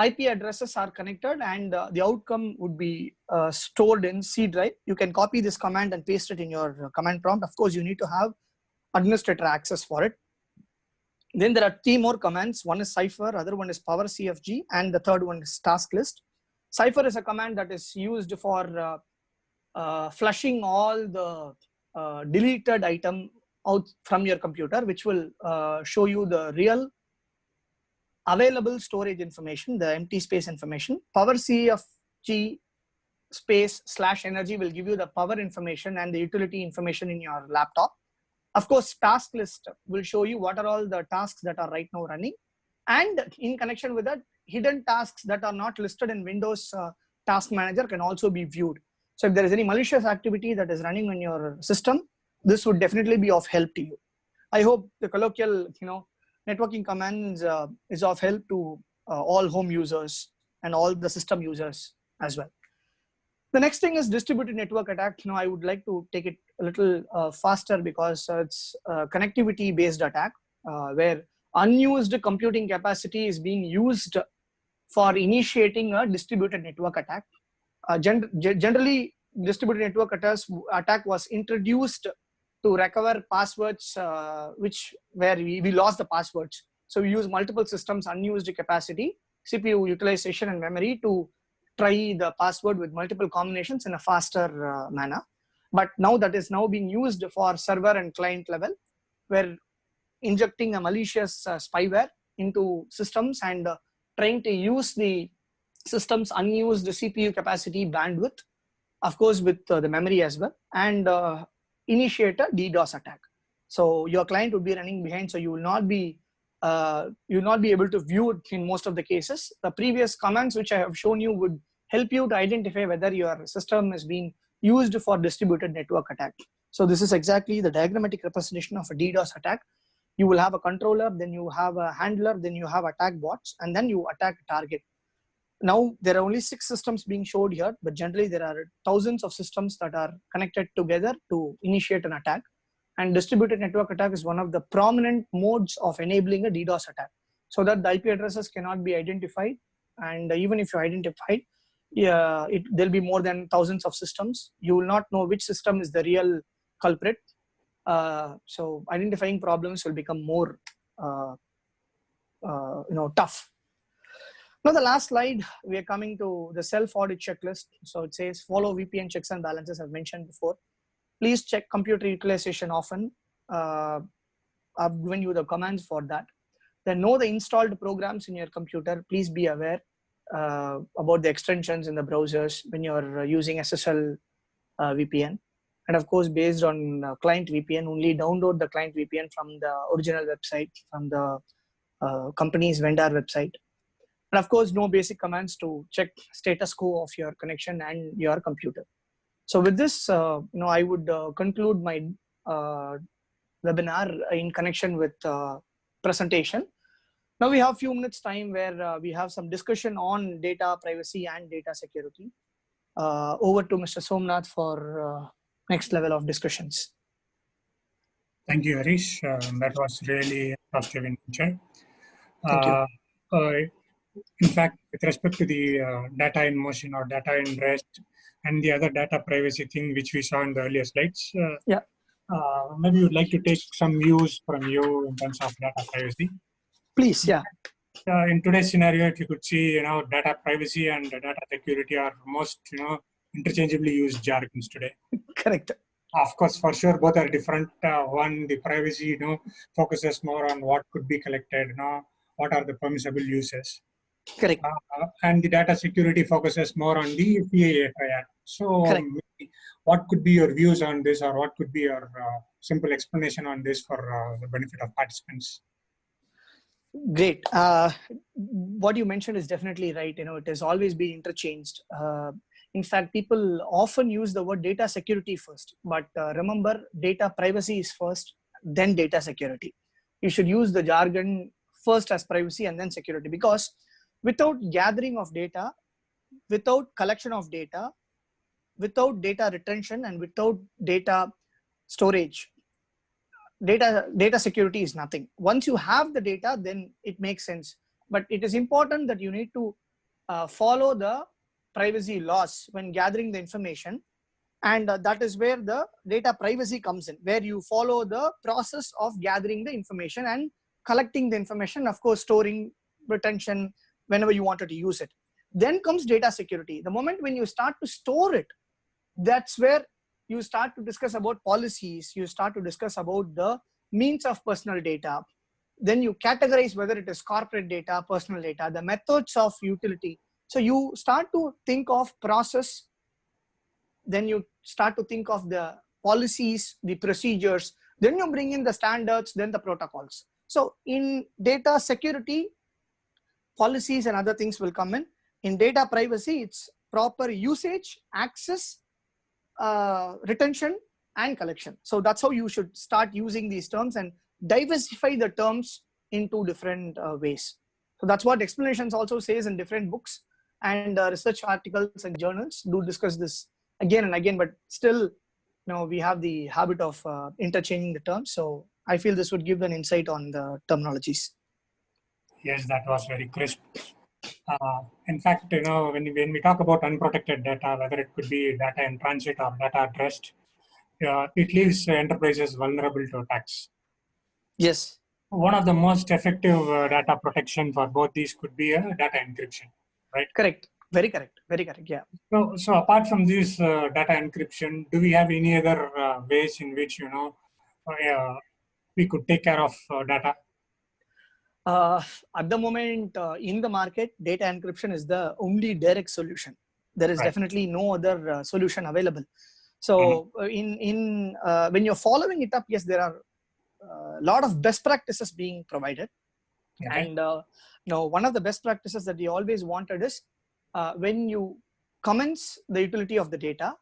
IP addresses are connected, and the outcome would be stored in C drive. You can copy this command and paste it in your command prompt. Of course, you need to have administrator access for it. Then there are 3 more commands. One is Cypher, other one is Power CFG, and the third one is task list. Cypher is a command that is used for flushing all the deleted item out from your computer, which will show you the real available storage information, the empty space information. Power CFG space / energy will give you the power information and the utility information in your laptop. Of course, task list will show you what are all the tasks that are right now running. And in connection with that, hidden tasks that are not listed in Windows Task Manager can also be viewed. So if there is any malicious activity that is running on your system, this would definitely be of help to you. I hope the colloquial, networking commands is of help to all home users and all the system users as well. The next thing is distributed network attack. I would like to take it a little faster because it's a connectivity based attack where unused computing capacity is being used for initiating a distributed network attack. Generally, distributed network attack was introduced to recover passwords where we lost the passwords. So we use multiple systems, unused capacity, CPU utilization and memory to try the password with multiple combinations in a faster manner. But now that is now being used for server and client level, where injecting a malicious spyware into systems and trying to use the system's unused CPU capacity bandwidth, of course with the memory as well, and initiate a DDoS attack. So your client would be running behind, so you will not be able to view it in most of the cases. The previous commands which I have shown you would help you to identify whether your system is being used for distributed network attack. So this is exactly the diagrammatic representation of a DDoS attack. You will have a controller, then you have a handler, then you have attack bots, and then you attack a target. Now there are only 6 systems being showed here, but generally there are thousands of systems that are connected together to initiate an attack. And distributed network attack is one of the prominent modes of enabling a DDoS attack, so that the IP addresses cannot be identified. And even if you identified, there'll be more than thousands of systems. You will not know which system is the real culprit. So identifying problems will become more tough. Now the last slide, we are coming to the self-audit checklist. So it says follow VPN checks and balances I've mentioned before. Please check computer utilization often. I've given you the commands for that. Then know the installed programs in your computer. Please be aware about the extensions in the browsers when you're using SSL VPN. And of course, based on client VPN, only download the client VPN from the original website, from the company's vendor website. And of course, know basic commands to check status quo of your connection and your computer. So with this, I would conclude my webinar in connection with presentation. Now we have a few minutes time where we have some discussion on data privacy and data security. Over to Mr. Somnath for next level of discussions. Thank you, Harish. That was really positive in nature. Thank you. In fact, with respect to the data in motion or data in rest and the other data privacy thing which we saw in the earlier slides, maybe you'd like to take some views from you in terms of data privacy. Please, yeah. In today's scenario, if you could see, data privacy and data security are most, interchangeably used jargons today. Correct. Of course, for sure, both are different. One, the privacy, focuses more on what could be collected, what are the permissible uses. Correct. And the data security focuses more on the FFI Act. So, what could be your views on this, or what could be your simple explanation on this for the benefit of participants? Great. What you mentioned is definitely right. It has always been interchanged. In fact, people often use the word data security first, but remember, data privacy is first, then data security. You should use the jargon first as privacy and then security, because without gathering of data, without collection of data, without data retention and without data storage, data security is nothing. Once you have the data, then it makes sense. But it is important that you need to follow the privacy laws when gathering the information. And that is where the data privacy comes in, where you follow the process of gathering the information and collecting the information, of course, storing, retention, whenever you wanted to use it. Then comes data security. The moment when you start to store it, that's where you start to discuss about policies, you start to discuss about the means of personal data. Then you categorize whether it is corporate data, personal data, the methods of utility. So you start to think of process, then you start to think of the policies, the procedures, then you bring in the standards, then the protocols. So in data security, policies and other things will come in. In data privacy, it's proper usage, access, retention, and collection. So that's how you should start using these terms and diversify the terms into different ways. So that's what explanations also says in different books, and research articles and journals do discuss this again and again, but still, we have the habit of interchanging the terms. So I feel this would give an insight on the terminologies. Yes, that was very crisp. In fact, when we talk about unprotected data, whether it could be data in transit or data at rest, it leaves enterprises vulnerable to attacks. Yes. One of the most effective data protection for both these could be data encryption, right? Correct. Very correct. Very correct. Yeah. So apart from this data encryption, do we have any other ways in which we could take care of data? At the moment, in the market, data encryption is the only direct solution. There is definitely no other solution available. So when you're following it up, yes, there are a lot of best practices being provided. Okay. And one of the best practices that we always wanted is when you commence the utility of the data,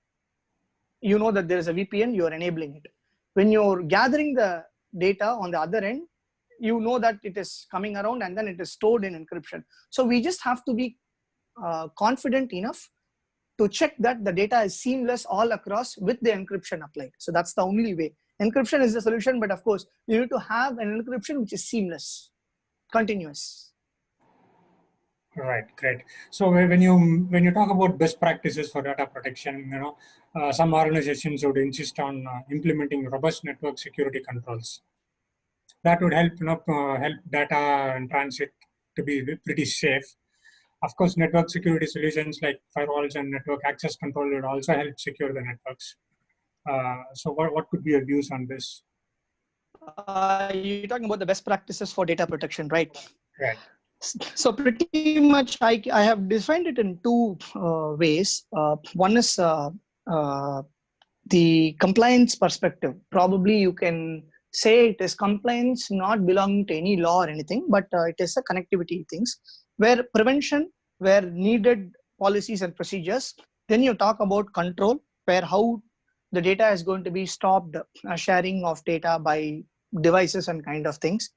you know that there is a VPN, you're enabling it. When you're gathering the data on the other end, you know that it is coming around and then it is stored in encryption. So we just have to be confident enough to check that the data is seamless all across with the encryption applied. So that's the only way. Encryption is the solution, but of course, you need to have an encryption which is seamless, continuous. Right, great. So when you talk about best practices for data protection, some organizations would insist on implementing robust network security controls. That would help help data in transit to be pretty safe. Of course, network security solutions like firewalls and network access control would also help secure the networks. So what could be your views on this? You're talking about the best practices for data protection, right? Right. So pretty much I have defined it in two ways. One is the compliance perspective. Probably you can say it is compliance not belonging to any law or anything, but it is a connectivity things where prevention, where needed policies and procedures. Then you talk about control, where how the data is going to be stopped, sharing of data by devices and kind of things.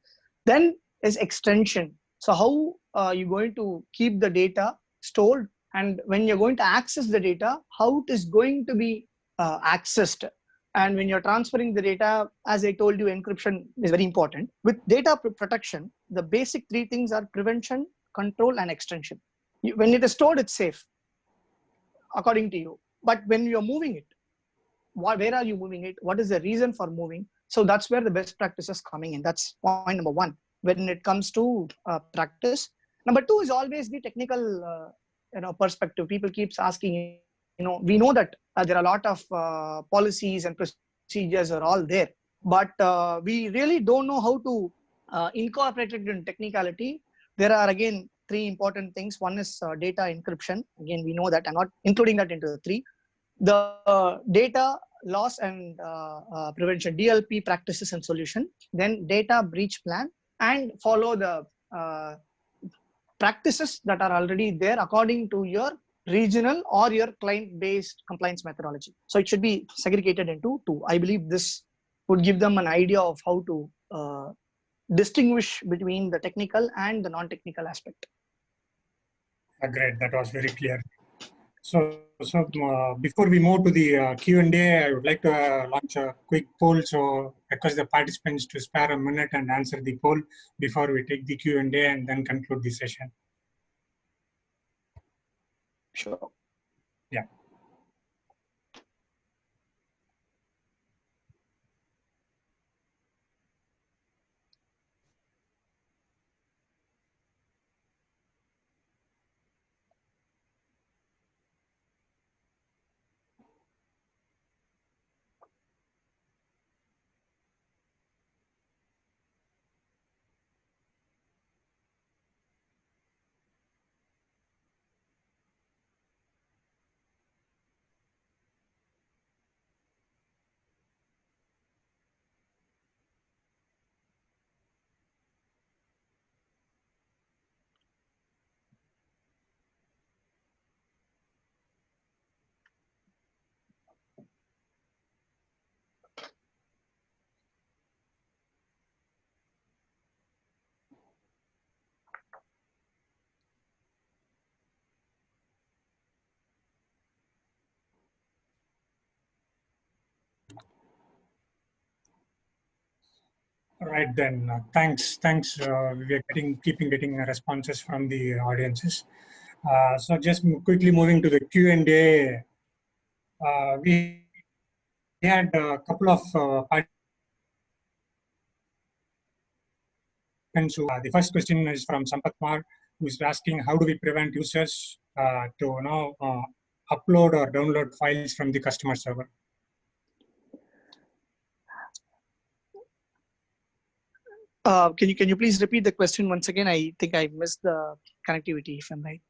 Then is extension. So how you're going to keep the data stored, and when you're going to access the data, how it is going to be accessed. And when you're transferring the data, as I told you, encryption is very important. With data protection, the basic three things are prevention, control, and extension. When it is stored, it's safe, according to you. But when you're moving it, where are you moving it? What is the reason for moving? So that's where the best practices coming in. That's point number one when it comes to practice. Number two is always the technical perspective. People keeps asking, we know that there are a lot of policies and procedures are all there, but we really don't know how to incorporate it in technicality. There are again three important things. One is data encryption. Again, we know that. I'm not including that into the three. The data loss and prevention, DLP practices and solution. Then data breach plan, and follow the practices that are already there according to your regional or your client-based compliance methodology. So it should be segregated into two. I believe this would give them an idea of how to distinguish between the technical and the non-technical aspect. Great, that was very clear. Before we move to the Q&A, I would like to launch a quick poll. So request the participants to spare a minute and answer the poll before we take the Q&A and then conclude the session. Sure. Yeah. Right then. Thanks. We are keeping getting responses from the audiences. So just quickly moving to the Q&A. We had a couple of participants. The first question is from Sampath Kumar, who is asking, how do we prevent users to upload or download files from the customer server? Can you please repeat the question once again? I think I missed the connectivity, if I'm right.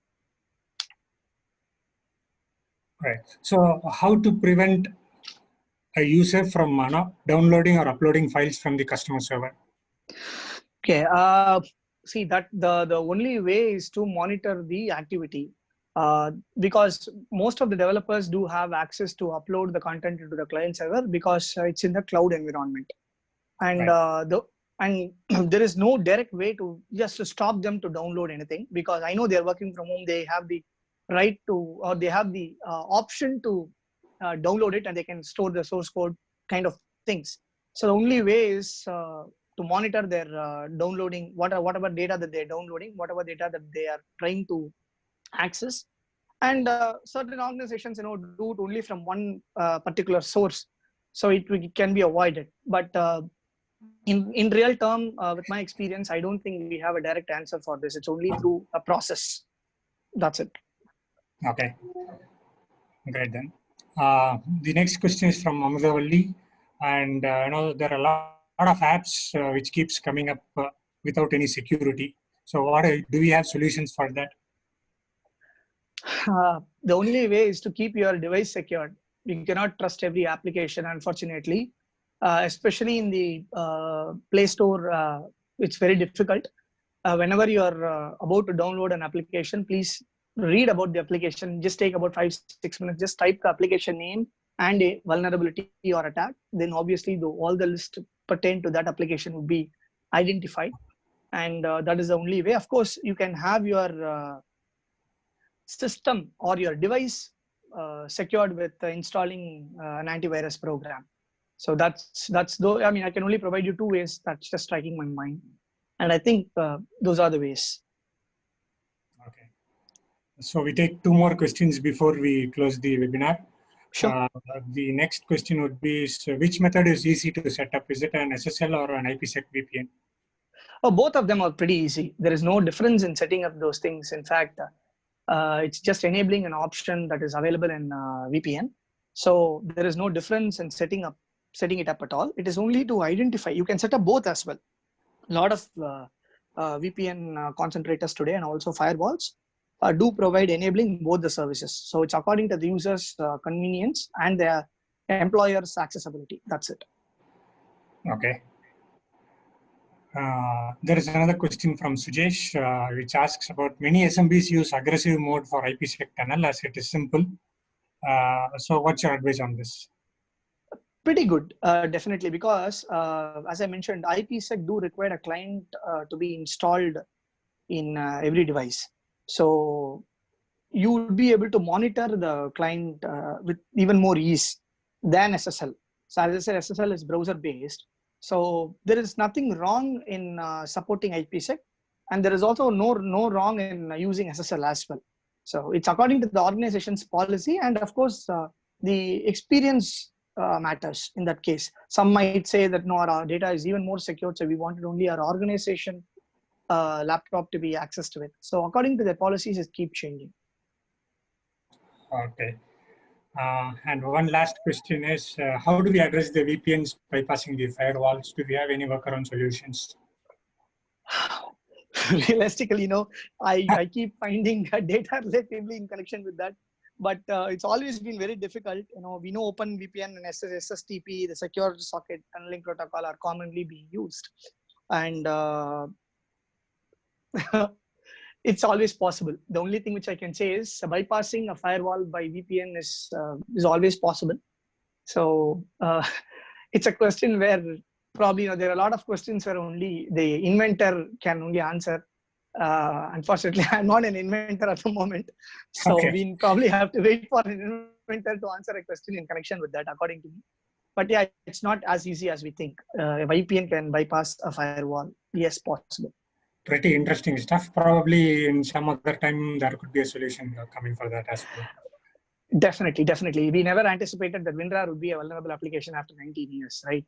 Right. So how to prevent a user from downloading or uploading files from the customer server? Okay. See that the only way is to monitor the activity, because most of the developers do have access to upload the content into the client server because it's in the cloud environment, and there is no direct way to just to stop them to download anything, because I know they're working from home. They have the right to, or they have the option to download it, and they can store the source code kind of things. So the only way is to monitor their downloading, whatever data that they're downloading, whatever data that they are trying to access. And certain organizations, do it only from one particular source, so it can be avoided. But in real term, with my experience, I don't think we have a direct answer for this. It's only through a process. That's it. Okay. Great then. The next question is from Amadavalli, and there are a lot of apps which keeps coming up without any security. So do we have solutions for that? The only way is to keep your device secured. You cannot trust every application, unfortunately, especially in the Play Store. It's very difficult. Whenever you are about to download an application, please read about the application. Just take about 5-6 minutes. Just type the application name and a vulnerability or attack. Then obviously all the list pertain to that application would be identified, and that is the only way. Of course, you can have your system or your device secured with installing an antivirus program. So that's though. I mean, I can only provide you 2 ways. That's just striking my mind, and I think those are the ways. Okay. So we take 2 more questions before we close the webinar. Sure. The next question would be, which method is easy to set up? Is it an SSL or an IPsec VPN? Oh, both of them are pretty easy. There is no difference in setting up those things. In fact, it's just enabling an option that is available in VPN. So there is no difference in setting it up at all. It is only to identify. You can set up both as well. A lot of VPN concentrators today and also firewalls do provide enabling both the services. So it's according to the user's convenience and their employer's accessibility. That's it. Okay. There is another question from Sujesh, which asks about many SMBs use aggressive mode for IPsec tunnel as it is simple. So what's your advice on this? Pretty good, definitely, because as I mentioned, IPsec do require a client to be installed in every device. So you would be able to monitor the client with even more ease than SSL. So as I said, SSL is browser based. So there is nothing wrong in supporting IPsec, and there is also no wrong in using SSL as well. So it's according to the organization's policy, and of course the experience matters in that case. Some might say that no, our data is even more secure, so we wanted only our organization laptop to be accessed with. So according to their policies, it keeps changing. Okay. And one last question is, how do we address the VPNs bypassing the firewalls? Do we have any workaround solutions? Realistically, I keep finding data relatively in connection with that, but it's always been very difficult. We know OpenVPN and SSTP, the secure socket tunneling protocol, are commonly being used, and it's always possible. The only thing which I can say is bypassing a firewall by VPN is always possible. So it's a question where probably there are a lot of questions where only the inventor can only answer. Unfortunately, I'm not an inventor at the moment, so Okay. we probably have to wait for an inventor to answer a question in connection with that, according to me. But yeah, it's not as easy as we think. A VPN can bypass a firewall. Yes, possible. Pretty interesting stuff. Probably in some other time there could be a solution coming for that as well. Definitely. We never anticipated that WinRAR would be a vulnerable application after 19 years, right?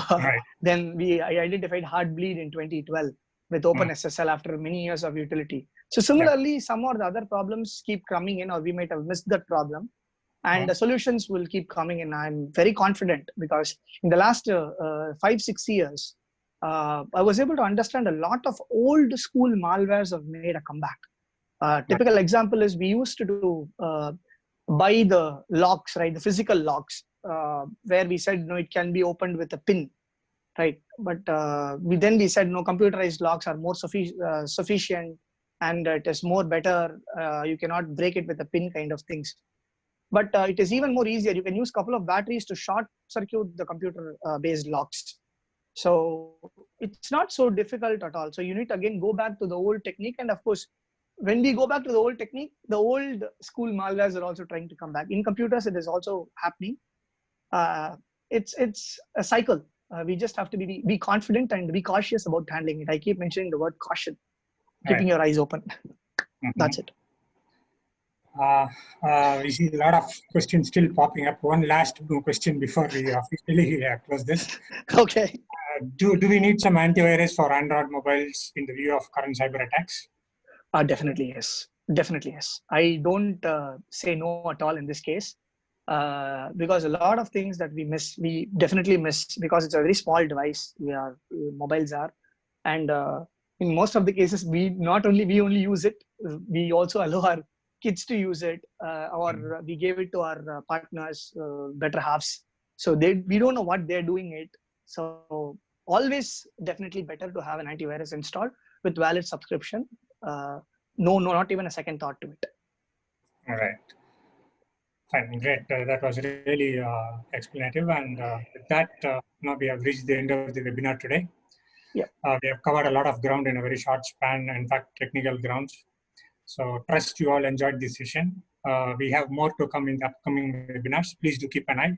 Right. Then I identified Heartbleed in 2012 with OpenSSL after many years of utility. So similarly, some or the other problems keep coming in, or we might have missed that problem, and the solutions will keep coming in. I'm very confident because in the last 5-6 years, I was able to understand a lot of old school malwares have made a comeback. Typical example is we used to do buy the locks, right? The physical locks, where we said no, it can be opened with a pin, right? But we said no, computerized locks are more sufficient, and it is more better. You cannot break it with a pin, kind of things. But it is even more easier. You can use a couple of batteries to short circuit the computer based locks. So it's not so difficult at all. So you need to again go back to the old technique, and of course, when we go back to the old technique, the old school malwares are also trying to come back. In computers, it is also happening. It's a cycle. We just have to be confident and be cautious about handling it. I keep mentioning the word caution, keeping your eyes open. That's it. We see a lot of questions still popping up. One last question before we officially close this. Okay. Do we need some antivirus for Android mobiles in the view of current cyber attacks? Definitely yes. I don't say no at all in this case, because a lot of things that we definitely miss, because it's a very small device. Mobiles are, and in most of the cases, we only use it. We also allow our kids to use it, or we gave it to our partners, better halves. So we don't know what they're doing it. So always definitely better to have an antivirus installed with valid subscription. No, not even a second thought to it. All right. Fine, great. That was really explanative. And with that, now we have reached the end of the webinar today. Yeah. We have covered a lot of ground in a very short span, in fact, technical grounds. So trust you all enjoyed this session. We have more to come in the upcoming webinars. Please do keep an eye.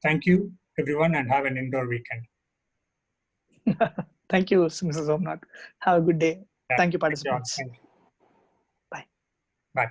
Thank you, everyone, and have an indoor weekend. Thank you, Mrs. Omnath. Have a good day. Thank you, participants. Thank you. Bye. Bye.